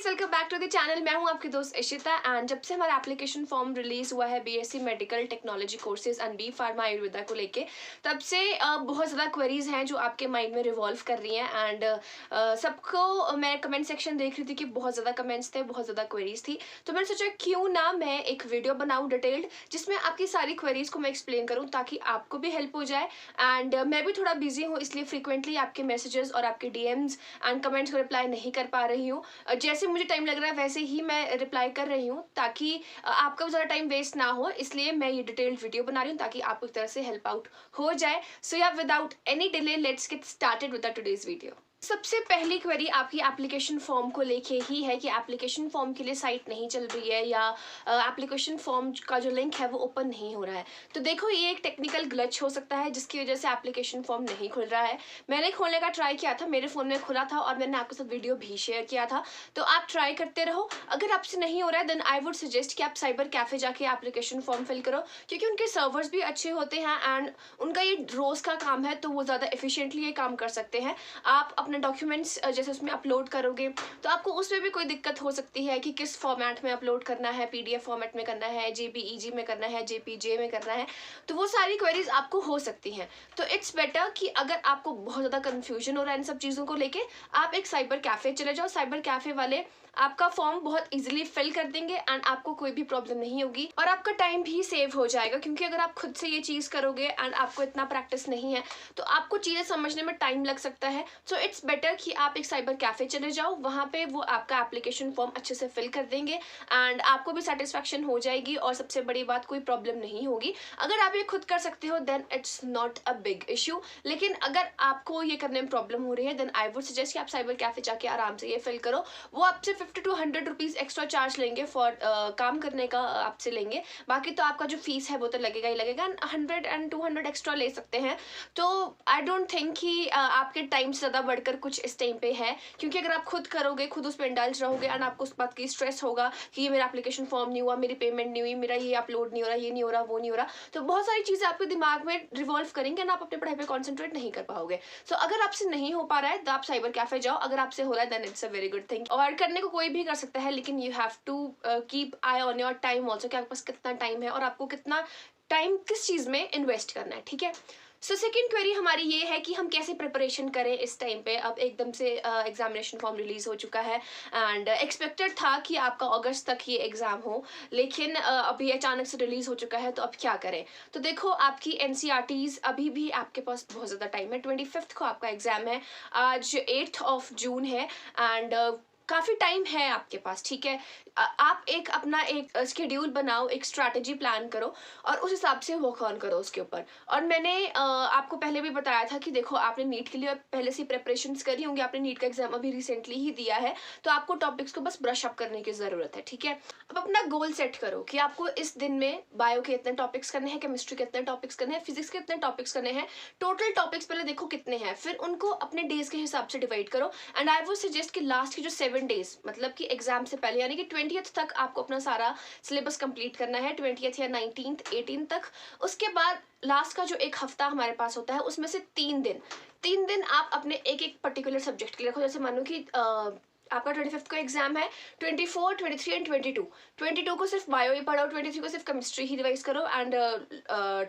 Guys, welcome back to the channel. मैं हूं आपकी दोस्त इशिता एंड जब से हमारा एप्लीकेशन फॉर्म रिलीज हुआ है BSc medical technology courses and B pharma Ayurveda को लेके, तब से बहुत ज़्यादा क्वेरीज हैं जो आपके माइंड में रिवॉल्व कर रही हैं एंड सबको मैं कमेंट सेक्शन देख रही थी कि बहुत ज़्यादा कमेंट्स थे, बहुत ज़्यादा क्वेरीज थी। तो मैंने सोचा क्यों ना मैं एक वीडियो बनाऊँ डिटेल्ड, जिसमें आपकी सारी क्वेरीज को मैं एक्सप्लेन करूँ ताकि आपको भी हेल्प हो जाए। एंड मैं भी थोड़ा बिजी हूँ, इसलिए फ्रिक्वेंटली आपके मैसेजेस और आपके डीएम्स एंड कमेंट्स को रिप्लाई नहीं कर पा रही हूँ। जैसे मुझे टाइम लग रहा है वैसे ही मैं रिप्लाई कर रही हूँ ताकि आपका ज़्यादा टाइम वेस्ट ना हो, इसलिए मैं ये डिटेल्ड वीडियो बना रही हूँ ताकि आपको एक तरह से हेल्प आउट हो जाए। सो या without any delay let's get started with the today's video. सबसे पहली क्वेरी आपकी एप्लीकेशन फॉर्म को लेके ही है कि एप्लीकेशन फॉर्म के लिए साइट नहीं चल रही है या एप्लीकेशन फॉर्म का जो लिंक है वो ओपन नहीं हो रहा है। तो देखो, ये एक टेक्निकल ग्लिच हो सकता है जिसकी वजह से एप्लीकेशन फॉर्म नहीं खुल रहा है। मैंने खोलने का ट्राई किया था, मेरे फ़ोन में खुला था और मैंने आपके साथ वीडियो भी शेयर किया था, तो आप ट्राई करते रहो। अगर आपसे नहीं हो रहा है देन आई वुड सजेस्ट कि आप साइबर कैफ़े जाके एप्लीकेशन फॉर्म फिल करो, क्योंकि उनके सर्वर्स भी अच्छे होते हैं एंड उनका ये रोज़ का काम है, तो वो ज़्यादा एफिशिएंटली ये काम कर सकते हैं। आप अपने डॉक्यूमेंट्स जैसे उसमें अपलोड करोगे तो आपको उसमें भी कोई दिक्कत हो सकती है कि किस फॉर्मेट में अपलोड करना है, पीडीएफ फॉर्मेट में करना है, जेपीईजी में करना है, जेपीजे में करना है, तो वो सारी क्वेरीज आपको हो सकती हैं। तो इट्स बेटर कि अगर आपको बहुत ज़्यादा कन्फ्यूजन हो रहा है इन सब चीज़ों को लेके, आप एक साइबर कैफ़े चले जाओ। साइबर कैफ़े वाले आपका फॉर्म बहुत इजीली फिल कर देंगे एंड आपको कोई भी प्रॉब्लम नहीं होगी और आपका टाइम भी सेव हो जाएगा, क्योंकि अगर आप खुद से ये चीज़ करोगे एंड आपको इतना प्रैक्टिस नहीं है तो आपको चीज़ें समझने में टाइम लग सकता है। सो इट्स बेटर कि आप एक साइबर कैफ़े चले जाओ, वहाँ पे वो आपका एप्लीकेशन फॉर्म अच्छे से फिल कर देंगे एंड आपको भी सेटिस्फैक्शन हो जाएगी और सबसे बड़ी बात, कोई प्रॉब्लम नहीं होगी। अगर आप ये खुद कर सकते हो then it's not a big issue, लेकिन अगर आपको ये करने में प्रॉब्लम हो रही है देन आई वुड सजेस्ट कि आप साइबर कैफ़े जाके आराम से ये फिल करो। वो आपसे 50 to 100 रुपीज़ एक्स्ट्रा चार्ज लेंगे फॉर काम करने का, आपसे लेंगे। बाकी तो आपका जो फीस है वो तो लगेगा ही लगेगा, 100 and 200 एक्स्ट्रा ले सकते हैं। तो आई डोंट थिंक कि आपके टाइम से ज़्यादा बढ़कर कुछ इस टाइम पे है, क्योंकि अगर आप खुद करोगे, खुद उस पर इंडल्ज रहोगे एंड आपको उस बात की स्ट्रेस होगा कि ये मेरा एप्लीकेशन फॉर्म नहीं हुआ, मेरी पेमेंट नहीं हुई, मेरा ये अपलोड नहीं हो रहा, ये नहीं हो रहा, वो नहीं हो रहा, तो बहुत सारी चीज़ें आपके दिमाग में रिवॉल्व करेंगे एंड आप अपने पढ़ाई पर कॉन्सेंट्रेट नहीं कर पाओगे। सो अगर आपसे नहीं हो पा रहा है तो आप साइबर कैफे जाओ, अगर आपसे हो रहा है then it's a very good thing. और करने को कोई भी कर सकता है, लेकिन you have to keep eye on your time also, कि आपके पास कितना टाइम है और आपको कितना टाइम किस चीज़ में इन्वेस्ट करना है, ठीक है। सो सेकेंड क्वेरी हमारी ये है कि हम कैसे प्रिपरेशन करें इस टाइम पे। अब एकदम से एग्जामिनेशन फॉर्म रिलीज हो चुका है एंड एक्सपेक्टेड था कि आपका अगस्त तक ये एग्ज़ाम हो, लेकिन अभी अचानक से रिलीज हो चुका है, तो अब क्या करें। तो देखो, आपकी एनसीईआरटीज़ अभी भी आपके पास बहुत ज़्यादा टाइम है। 25 को आपका एग्ज़ाम है, आज 8 जून है एंड काफ़ी टाइम है आपके पास, ठीक है। आप एक अपना एक शेड्यूल बनाओ, एक स्ट्रैटेजी प्लान करो और उस हिसाब से वर्क ऑन करो उसके ऊपर। और मैंने आपको पहले भी बताया था कि देखो, आपने नीट के लिए पहले से प्रेपरेशंस करी होंगी, आपने नीट का एग्जाम अभी रिसेंटली ही दिया है, तो आपको टॉपिक्स को बस ब्रश अप करने की ज़रूरत है, ठीक है। अब अपना गोल सेट करो कि आपको इस दिन में बायो के इतने टॉपिक्स करने हैं, केमिस्ट्री के इतने टॉपिक्स करने हैं, फिजिक्स के इतने टॉपिक्स करने हैं। टोटल टॉपिक्स पहले देखो कितने हैं, फिर उनको अपने डेज के हिसाब से डिवाइड करो एंड आई वुड सजेस्ट कि लास्ट की जो 7 डेज, मतलब कि एग्जाम से पहले यानी कि 20th तक आपको अपना सारा सिलेबस कंप्लीट करना है, 20th या 19th 18 तक। उसके बाद लास्ट का जो एक हफ्ता हमारे पास होता है, उसमें से 3 दिन आप अपने एक एक पर्टिकुलर सब्जेक्ट के लिए रखो। जैसे मानो कि आपका 25 को एग्जाम है, 24, 23 एंड 22 को सिर्फ बायो ही पढ़ो, 23 को सिर्फ केमिस्ट्री ही रिवाइज करो एंड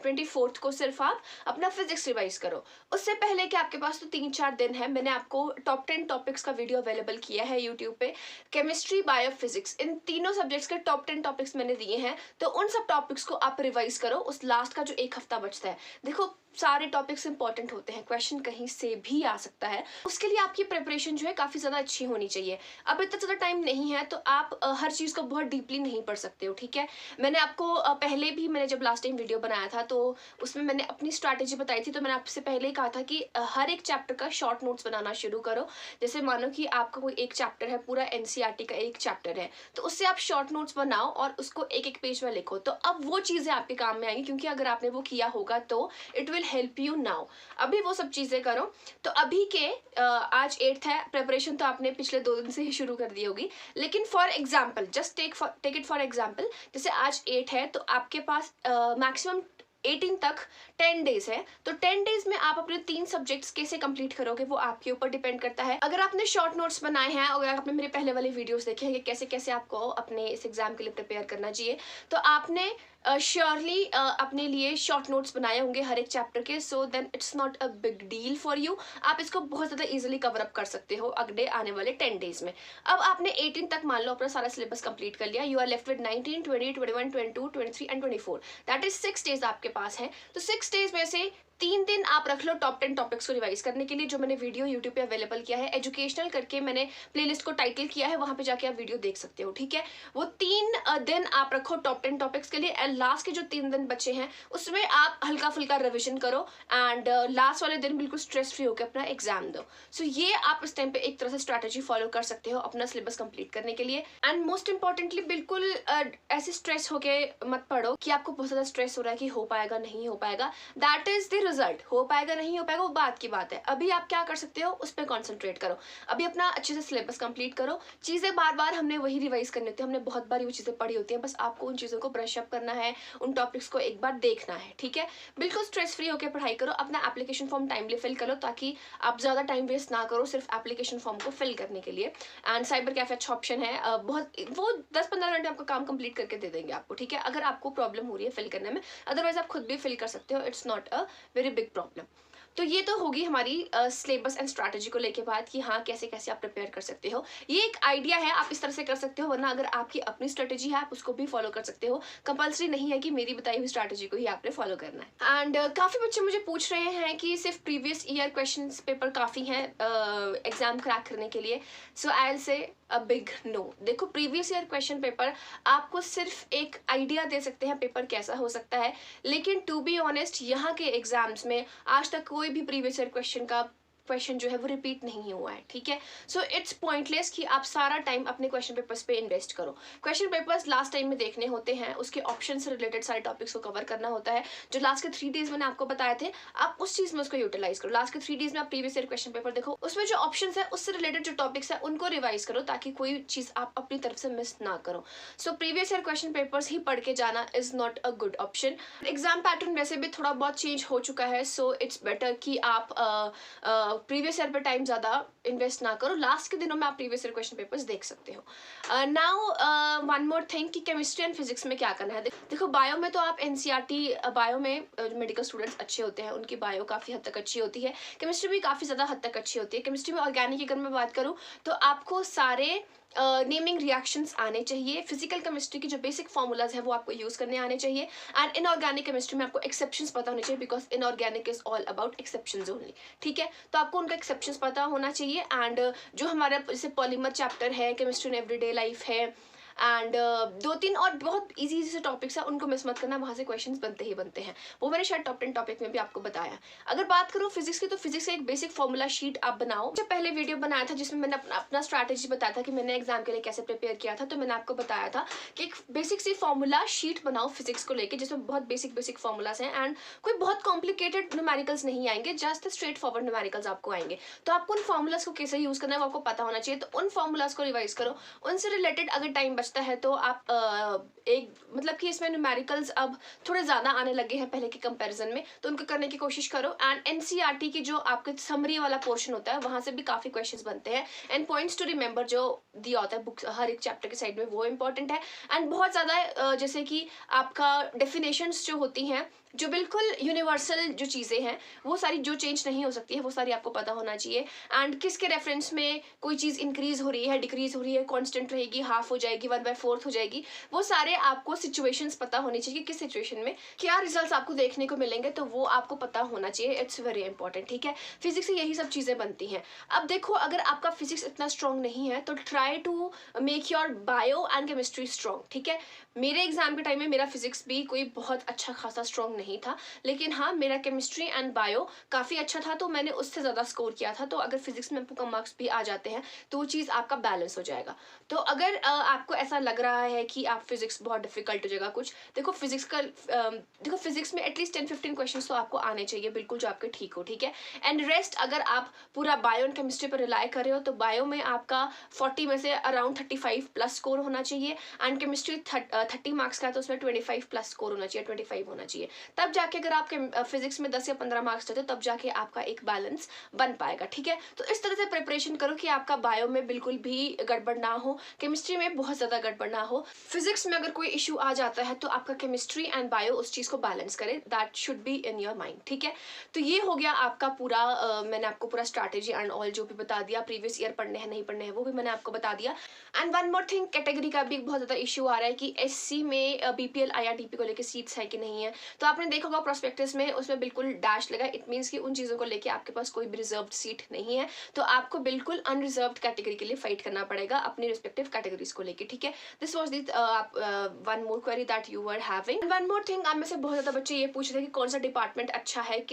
24 को सिर्फ आप अपना फिजिक्स रिवाइज करो। उससे पहले कि आपके पास तो 3-4 दिन है, मैंने आपको टॉप 10 टॉपिक्स का वीडियो अवेलेबल किया है यूट्यूब पे। केमिस्ट्री, बायो, फिजिक्स, इन तीनों सब्जेक्ट्स के टॉप 10 टॉपिक्स मैंने दिए हैं, तो उन सब टॉपिक्स को आप रिवाइज करो उस लास्ट का जो एक हफ्ता बचता है। देखो, सारे टॉपिक्स इंपॉर्टेंट होते हैं, क्वेश्चन कहीं से भी आ सकता है, उसके लिए आपकी प्रिपरेशन जो है काफ़ी ज़्यादा अच्छी होनी चाहिए। अब इतना ज़्यादा टाइम नहीं है तो आप हर चीज़ को बहुत डीपली नहीं पढ़ सकते हो, ठीक है। मैंने आपको पहले भी, मैंने जब लास्ट टाइम वीडियो बनाया था तो उसमें मैंने अपनी स्ट्रैटेजी बताई थी, तो मैंने आपसे पहले ही कहा था कि हर एक चैप्टर का शॉर्ट नोट्स बनाना शुरू करो। जैसे मानो कि आपका कोई एक चैप्टर है, पूरा एनसीईआरटी का एक चैप्टर है, तो उससे आप शॉर्ट नोट्स बनाओ और उसको एक एक पेज में लिखो, तो अब वो चीज़ें आपके काम में आएंगी, क्योंकि अगर आपने वो किया होगा तो it will help you now. अभी वो सब चीज़ें करो। तो अभी के आज 8th है, प्रिपरेशन तो आपने पिछले 2 दिन से ही शुरू कर दी होगी, लेकिन for example, just take it for example, जैसे आज 8 है तो आपके पास मैक्सिमम 18 तक 10 डेज है, तो 10 डेज में आप अपने 3 सब्जेक्ट्स कैसे कंप्लीट करोगे वो आपके ऊपर डिपेंड करता है। अगर आपने शॉर्ट नोट्स बनाए हैं और अगर आपने मेरे पहले वाले वीडियोस देखे हैं कि कैसे कैसे आपको अपने इस एग्जाम के लिए प्रिपेयर करना चाहिए, तो आपने श्योरली अपने लिए शॉर्ट नोट्स बनाए होंगे हर एक चैप्टर के, so then it's not a big deal for you. आप इसको बहुत ज़्यादा इजीली कवर अप कर सकते हो अगले आने वाले 10 डेज में। अब आपने 18 तक मान लो अपना सारा सिलेबस कंप्लीट कर लिया, you are left with 19, 20, 21, 22, 23 and 24, that is 6 days आपके पास है। तो 6 डेज में से 3 दिन आप रख लो टॉप 10 टॉपिक्स को रिवाइज करने के लिए, जो मैंने वीडियो यूट्यूब पे अवेलेबल किया है, एजुकेशनल करके मैंने प्लेलिस्ट को टाइटल किया है, वहां पे जाके आप वीडियो देख सकते हो, ठीक है। वो 3 दिन आप रखो टॉप 10 टॉपिक्स के लिए, एंड लास्ट के जो 3 दिन बचे हैं उसमें आप हल्का फुल्का रिविजन करो, एंड लास्ट वाले दिन बिल्कुल स्ट्रेस फ्री होकर अपना एग्जाम दो। सो ये आप इस टाइम पे एक तरह से स्ट्रैटेजी फॉलो कर सकते हो अपना सिलेबस कंप्लीट करने के लिए। एंड मोस्ट इंपॉर्टेंटली बिल्कुल ऐसे स्ट्रेस होके मत पढ़ो कि आपको बहुत ज्यादा स्ट्रेस हो रहा है कि हो पाएगा नहीं हो पाएगा, दैट इज द रिजल्ट। हो पाएगा नहीं हो पाएगा वो बात की बात है, अभी आप क्या कर सकते हो उस पर कॉन्सेंट्रेट करो, अभी अपना अच्छे से सिलेबस कंप्लीट करो। चीजें बार बार हमने वही रिवाइज करनी होती है, हमने बहुत बार वो चीजें पढ़ी होती हैं, बस आपको उन चीजों को ब्रश अप करना है, उन टॉपिक्स को एक बार देखना है, ठीक है। बिल्कुल स्ट्रेस फ्री होकर पढ़ाई करो, अपना एप्लीकेशन फॉर्म टाइमली फिल करो ताकि आप ज्यादा टाइम वेस्ट ना करो सिर्फ एप्लीकेशन फॉर्म को फिल करने के लिए। एंड साइबर कैफे अच्छा ऑप्शन है, बहुत वो 10-15 मिनट में आपका काम कंप्लीट करके दे देंगे आपको, ठीक है, अगर आपको प्रॉब्लम हो रही है फिल करने में, अदरवाइज आप खुद भी फिल कर सकते हो, it's not a very big problem. तो ये तो होगी हमारी सिलेबस एंड स्ट्रैटेजी को लेके बात कि हाँ कैसे कैसे आप प्रिपेयर कर सकते हो, ये एक आइडिया है, आप इस तरह से कर सकते हो, वरना अगर आपकी अपनी स्ट्रैटेजी है आप उसको भी फॉलो कर सकते हो, कंपल्सरी नहीं है कि मेरी बताई हुई स्ट्रैटेजी को ही आपने फॉलो करना है। एंड काफ़ी बच्चे मुझे पूछ रहे हैं कि सिर्फ प्रीवियस ईयर क्वेश्चन पेपर काफ़ी हैं एग्जाम क्रैक करने के लिए, सो I will say a big no. देखो प्रीवियस ईयर क्वेश्चन पेपर आपको सिर्फ एक आइडिया दे सकते हैं पेपर कैसा हो सकता है, लेकिन टू बी ऑनेस्ट यहाँ के एग्जाम्स में आज तक कोई भी प्रीवियस ईयर क्वेश्चन जो है वो रिपीट नहीं हुआ है, ठीक है। सो इट्स पॉइंटलेस कि आप सारा टाइम अपने क्वेश्चन पेपर्स पे इन्वेस्ट करो। क्वेश्चन पेपर्स लास्ट टाइम में देखने होते हैं, उसके ऑप्शन से रिलेटेड सारे टॉपिक्स को कवर करना होता है, जो लास्ट के 3 डेज मैंने आपको बताए थे, आप उस चीज में उसको यूटिलाइज करो। लास्ट के 3 डेज में आप प्रीवियस ईयर क्वेश्चन पेपर देखो, उसमें जो ऑप्शन है उससे रिलेटेड जो टॉपिक्स है उनको रिवाइज करो ताकि कोई चीज आप अपनी तरफ से मिस ना करो। So previous year question papers ही पढ़ के जाना is not a good option. Exam pattern वैसे भी थोड़ा बहुत चेंज हो चुका है, सो इट्स बेटर कि आप प्रीवियस ईयर पे टाइम ज़्यादा इन्वेस्ट ना करो, लास्ट के दिनों में आप प्रीवियस ईयर क्वेश्चन पेपर्स देख सकते हो। नाउ वन मोर थिंग कि केमिस्ट्री एंड फिजिक्स में क्या करना है। देखो बायो में तो आप एनसीईआरटी, बायो में मेडिकल स्टूडेंट्स अच्छे होते हैं, उनकी बायो काफ़ी हद तक अच्छी होती है, केमिस्ट्री भी काफ़ी ज़्यादा हद तक अच्छी होती है। केमिस्ट्री में ऑर्गेनिक की अगर मैं बात करूँ तो आपको सारे नेमिंग रिएक्शंस आने चाहिए, फिजिकल केमिस्ट्री की जो बेसिक फॉर्मूलाज है वो आपको यूज करने आने चाहिए, एंड इनऑर्गेनिक केमिस्ट्री में आपको एक्सेप्शंस पता होने चाहिए, because inorganic is all about exceptions only, ठीक है। तो आपको उनका एक्सेप्शंस पता होना चाहिए, एंड जो हमारा जैसे पॉलीमर चैप्टर है, केमिस्ट्री इन एवरीडे लाइफ है, एंड 2-3 और बहुत इजी से टॉपिक्स है, उनको मिस मत करना, वहाँ से क्वेश्चंस बनते ही बनते हैं, वो मैंने शायद टॉप 10 टॉपिक में भी आपको बताया। अगर बात करूँ फिजिक्स की, तो फिजिक्स का एक बेसिक फॉर्मूला शीट आप बनाओ। जब पहले वीडियो बनाया था जिसमें मैंने अपना स्ट्रैटेजी बताया था कि मैंने एग्जाम के लिए कैसे प्रिपेयर किया था, तो मैंने आपको बताया था कि एक बेसिक सी फॉर्मूला शीट बनाओ फिजिक्स को लेकर, जिसमें बहुत बेसिक फॉर्मूलाज हैं, एंड कोई बहुत कॉम्प्लिकेटेड न्यूमेरिकल्स नहीं आएंगे, जस्ट स्ट्रेट फॉरवर्ड न्यूमेरिकल्स आपको आएंगे। तो आपको उन फॉर्मूलाज को कैसे यूज करना है वो आपको पता होना चाहिए, तो उन फॉर्मूलाज को रिवाइज करो, उनसे रिलेटेड अगर टाइम बचता है तो आप एक मतलब कि इसमें न्यूमेरिकल्स अब थोड़े ज़्यादा आने लगे हैं पहले के कंपैरिजन में, तो उनको करने की कोशिश करो। एंड एनसीईआरटी की जो आपके समरी वाला पोर्शन होता है वहाँ से भी काफ़ी क्वेश्चंस बनते हैं, एंड पॉइंट्स टू रिमेंबर जो दिया होता है बुक हर एक चैप्टर के साइड में, वो इंपॉर्टेंट है। एंड बहुत ज़्यादा जैसे कि आपका डेफिनेशंस जो होती हैं, जो बिल्कुल यूनिवर्सल जो चीज़ें हैं वो सारी जो चेंज नहीं हो सकती है वो सारी आपको पता होना चाहिए, एंड किसके रेफरेंस में कोई चीज़ इंक्रीज हो रही है, डिक्रीज हो रही है, कांस्टेंट रहेगी, हाफ हो जाएगी, 1/4 हो जाएगी, वो सारे आपको सिचुएशंस पता होनी चाहिए, किस सिचुएशन में क्या रिजल्ट्स आपको देखने को मिलेंगे, तो वो आपको पता होना चाहिए, इट्स वेरी इंपॉर्टेंट, ठीक है। फिजिक्स से यही सब चीज़ें बनती हैं। अब देखो अगर आपका फिजिक्स इतना स्ट्रॉन्ग नहीं है तो try to make your bio and chemistry strong, ठीक है। मेरे एग्जाम के टाइम में मेरा फिजिक्स भी कोई बहुत अच्छा खासा स्ट्रॉन्ग नहीं था, लेकिन हाँ मेरा केमिस्ट्री एंड बायो काफ़ी अच्छा था, तो मैंने उससे ज़्यादा स्कोर किया था। तो अगर फिजिक्स में आपको कम मार्क्स भी आ जाते हैं तो वो चीज़ आपका बैलेंस हो जाएगा। तो अगर आपको ऐसा लग रहा है कि आप फिजिक्स बहुत डिफिकल्ट हो जाएगा कुछ, देखो फिजिक्स में एटलीस्ट 10-15 क्वेश्चन तो आपको आने चाहिए बिल्कुल, जो आपके ठीक हो, ठीक है। एंड रेस्ट अगर आप पूरा बायो एंड केमिस्ट्री पर रिलाई कर रहे हो तो बायो में आपका 40 में से अराउंड 35 प्लस स्कोर होना चाहिए, एंड केमिस्ट्री 30 मार्क्स का है तो उसमें 25 प्लस स्कोर होना चाहिए, 25 होना चाहिए, तब जाके अगर आपके फिजिक्स में 10 या 15 मार्क्स देते हो तब जाके आपका एक बैलेंस बन पाएगा, ठीक है। तो इस तरह से प्रिपरेशन करो कि आपका बायो में बिल्कुल भी गड़बड़ ना हो, केमिस्ट्री में बहुत ज़्यादा गड़बड़ ना हो, फिजिक्स में अगर कोई इशू आ जाता है तो आपका केमिस्ट्री एंड बायो उस चीज़ को बैलेंस करे, that should be in your mind, ठीक है। तो ये हो गया आपका पूरा मैंने आपको पूरा स्ट्रैटेजी एंड ऑल जो भी बता दिया, प्रीवियस ईयर पढ़ने हैं नहीं पढ़ने हैं वो भी मैंने आपको बता दिया। And one more thing, category का भी बहुत ज़्यादा इशू आ रहा है कि एससी में बीपीएल आईआरडीपी को लेकर सीट्स है कि नहीं है। तो आपने देखा होगा प्रोस्पेक्टस में उसमें बिल्कुल डैश लगा, इट मीन्स कि उन चीज़ों को लेके आपके पास कोई भी रिजर्व सीट नहीं है, तो आपको बिल्कुल अनरिजर्व्ड कैटेगरी के लिए फाइट करना पड़ेगा अपनी रिस्पेक्टिव कैटेगरीज को लेके, ठीक है। This was the one more query that you were having. One more thing, आप में से बहुत ज़्यादा बच्चे ये पूछ रहे थे कि कौन सा डिपार्टमेंट अच्छा है,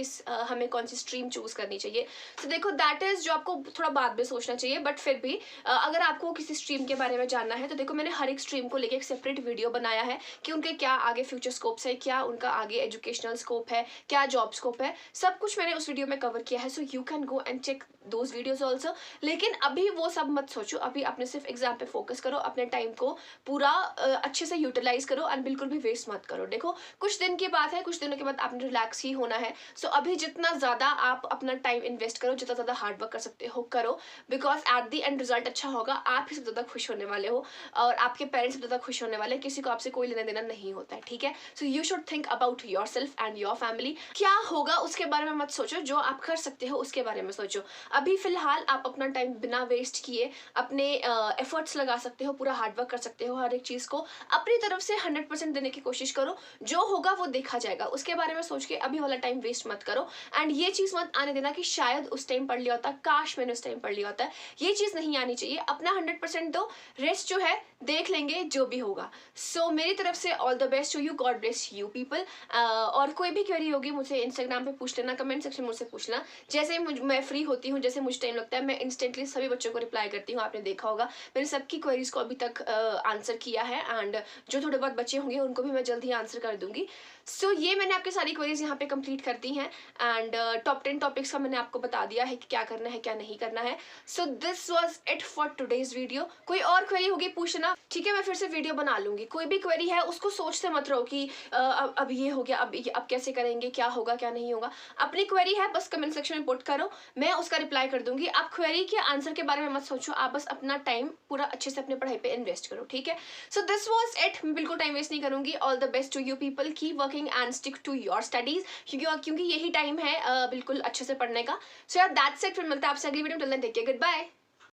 हमें कौन सी स्ट्रीम चूज करनी चाहिए। तो देखो दैट इज जो आपको थोड़ा बाद में सोचना चाहिए, बट फिर भी अगर आपको किसी स्ट्रीम के बारे में जानना है तो देखो मैंने हर एक स्ट्रीम को लेके एक सेपरेट वीडियो बनाया है कि उनके क्या आगे फ्यूचर स्कोप्स है, क्या उनका आगे एजुकेशनल स्कोप है, क्या जॉब स्कोप है, सब कुछ मैंने उस वीडियो में कवर किया है। So you can go and check those videos also. लेकिन अभी वो सब मत सोचो, अभी अपने सिर्फ एग्जाम पे फोकस करो, अपने टाइम को पूरा अच्छे से यूटिलाइज करो एंड बिल्कुल भी वेस्ट मत करो। देखो कुछ दिन की बात है, कुछ दिनों के बाद आपने रिलैक्स ही होना है। सो अभी जितना ज़्यादा आप अपना टाइम इन्वेस्ट करो, जितना ज़्यादा हार्डवर्क कर सकते हो करो, because at the and result अच्छा होगा, आप ही सबसे ज़्यादा खुश होने वाले हो और आपके पेरेंट्स सबसे ज़्यादा खुश होने वाले हैं, किसी को आपसे कोई लेना देना नहीं होता है, ठीक है। So you should think about your self and your family. क्या होगा उसके बारे में मत सोचो, जो आप कर सकते हो उसके बारे में सोचो। अभी फिलहाल आप अपना टाइम बिना वेस्ट किए अपने एफर्ट्स लगा सकते हो, पूरा हार्डवर्क कर सकते हो, हर एक चीज़ को अपनी तरफ से 100% देने की कोशिश करो, जो होगा वो देखा जाएगा, उसके बारे में सोच के अभी वाला टाइम वेस्ट मत करो। एंड ये चीज़ मत आने देना कि शायद उस टाइम पढ़ लिया होता, काश मैंने उस टाइम पढ़ लिया होता, ये चीज़ नहीं आनी चाहिए। अपना 100% दो, रेस्ट जो है देख लेंगे जो भी होगा। सो मेरी तरफ से all the best to you, God bless you people. और कोई भी क्वेरी होगी मुझे इंस्टाग्राम पे पूछ लेना, कमेंट सेक्शन में मुझसे पूछना, जैसे मैं फ्री होती हूँ, जैसे मुझे टाइम लगता है, मैं इंस्टेंटली सभी बच्चों को रिप्लाई करती हूँ। आपने देखा होगा मैंने सबकी क्वेरीज को अभी तक आंसर किया है एंड जो थोड़े बहुत बच्चे होंगे उनको भी मैं जल्द ही आंसर कर दूंगी। सो ये मैंने आपकी सारी क्वेरीज यहाँ पे कंप्लीट कर दी हैं एंड टॉप 10 टॉपिक्स का मैंने आपको बता दिया है कि क्या करना है क्या नहीं करना है। So this was it for today's video. कोई और क्वेरी होगी पूछना, ठीक है, मैं फिर से वीडियो बना लूंगी। कोई भी क्वेरी है उसको सोचते मत रहो कि अब ये हो गया, अब कैसे करेंगे, क्या होगा क्या नहीं होगा। अपनी क्वेरी है बस कमेंट सेक्शन में पुट करो, मैं उसका रिप्लाई कर दूंगी। आप क्वेरी के आंसर के बारे में मत सोचो, आप बस अपना टाइम पूरा अच्छे से अपने पढ़ाई पे इन्वेस्ट करो, ठीक है। सो दिस वॉज इट, मैं बिल्कुल टाइम वेस्ट नहीं करूंगी। All the best to you people, keep working and stick to your studies, क्योंकि यही टाइम है बिल्कुल अच्छे से पढ़ने का। सो यार दैट्स इट, फिर मिलता है आपसे अगली वीडियो में। Till then take care, good bye.